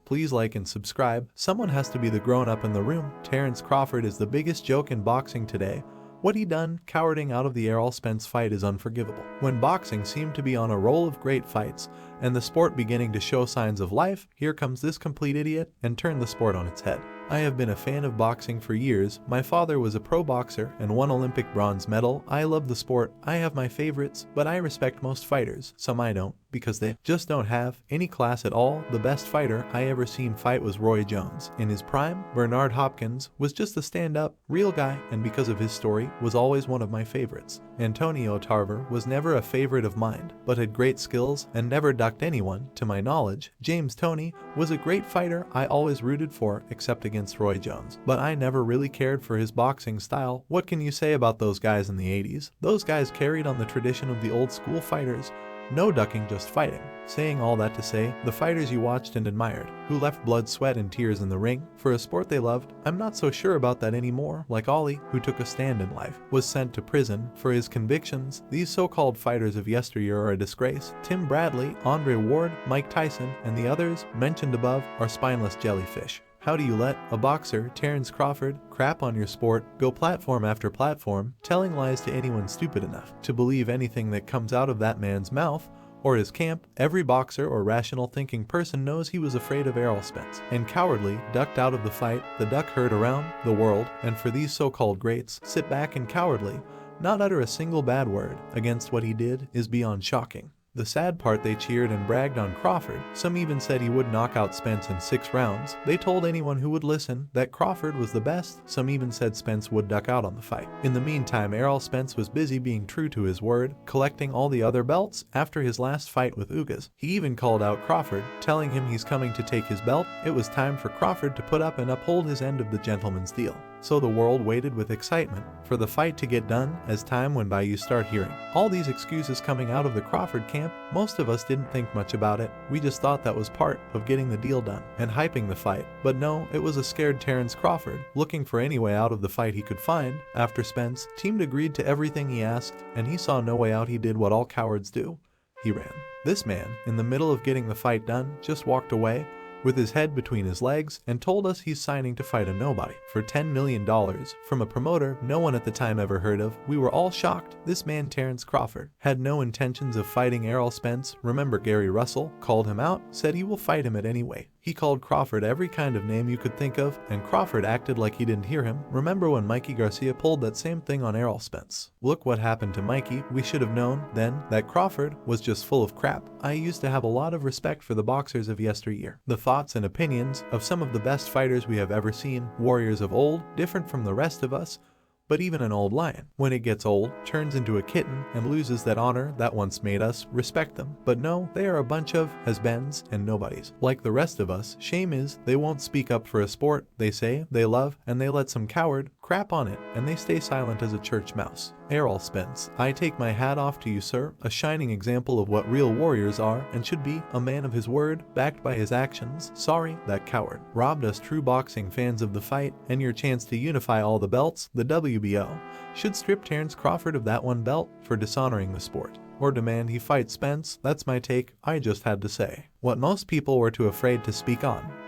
Please like and subscribe. Someone has to be the grown-up in the room. Terrence Crawford is the biggest joke in boxing today. What he done, cowarding out of the Errol Spence fight, is unforgivable. When boxing seemed to be on a roll of great fights, and the sport beginning to show signs of life, here comes this complete idiot and turned the sport on its head. I have been a fan of boxing for years. My father was a pro boxer and won Olympic bronze medal. I love the sport. I have my favorites, but I respect most fighters. Some I don't, because they just don't have any class at all. The best fighter I ever seen fight was Roy Jones. In his prime, Bernard Hopkins was just a stand-up, real guy, and because of his story, was always one of my favorites. Antonio Tarver was never a favorite of mine, but had great skills and never ducked anyone, to my knowledge. James Toney was a great fighter I always rooted for, except against Roy Jones. But I never really cared for his boxing style. What can you say about those guys in the 80s? Those guys carried on the tradition of the old school fighters. No ducking, just fighting. Saying all that to say, the fighters you watched and admired, who left blood, sweat, and tears in the ring for a sport they loved, I'm not so sure about that anymore. Like Ollie, who took a stand in life, was sent to prison for his convictions. These so-called fighters of yesteryear are a disgrace. Tim Bradley, Andre Ward, Mike Tyson, and the others mentioned above are spineless jellyfish. How do you let a boxer, Terrence Crawford, crap on your sport, go platform after platform, telling lies to anyone stupid enough to believe anything that comes out of that man's mouth or his camp? Every boxer or rational thinking person knows he was afraid of Errol Spence and cowardly ducked out of the fight. The duck heard around the world, and for these so-called greats, sit back and cowardly, not utter a single bad word against what he did, is beyond shocking. The sad part, they cheered and bragged on Crawford. Some even said he would knock out Spence in 6 rounds. They told anyone who would listen that Crawford was the best. Some even said Spence would duck out on the fight. In the meantime, Errol Spence was busy being true to his word, collecting all the other belts after his last fight with Ugas. He even called out Crawford, telling him he's coming to take his belt. It was time for Crawford to put up and uphold his end of the gentleman's deal. So the world waited with excitement for the fight to get done. As time went by, you start hearing all these excuses coming out of the Crawford camp. Most of us didn't think much about it. We just thought that was part of getting the deal done and hyping the fight. But no, it was a scared Terrence Crawford looking for any way out of the fight he could find. After Spence team agreed to everything he asked and he saw no way out, he did what all cowards do. He ran. This man, in the middle of getting the fight done, just walked away with his head between his legs and told us he's signing to fight a nobody for $10 million from a promoter no one at the time ever heard of. We were all shocked. This man, Terrence Crawford, had no intentions of fighting Errol Spence. Remember, Gary Russell called him out, said he will fight him at any weight. He called Crawford every kind of name you could think of, and Crawford acted like he didn't hear him. Remember when Mikey Garcia pulled that same thing on Errol Spence? Look what happened to Mikey. We should have known then that Crawford was just full of crap. I used to have a lot of respect for the boxers of yesteryear. The thoughts and opinions of some of the best fighters we have ever seen, warriors of old, different from the rest of us. But even an old lion, when it gets old, turns into a kitten and loses that honor that once made us respect them. But no, they are a bunch of has-beens and nobodies. Like the rest of us, shame is they won't speak up for a sport they say they love, and they let some coward crap on it, and they stay silent as a church mouse. Errol Spence, I take my hat off to you, sir, a shining example of what real warriors are and should be, a man of his word, backed by his actions. Sorry, that coward robbed us true boxing fans of the fight and your chance to unify all the belts. The WBO should strip Terrence Crawford of that one belt for dishonoring the sport, or demand he fight Spence. That's my take. I just had to say what most people were too afraid to speak on.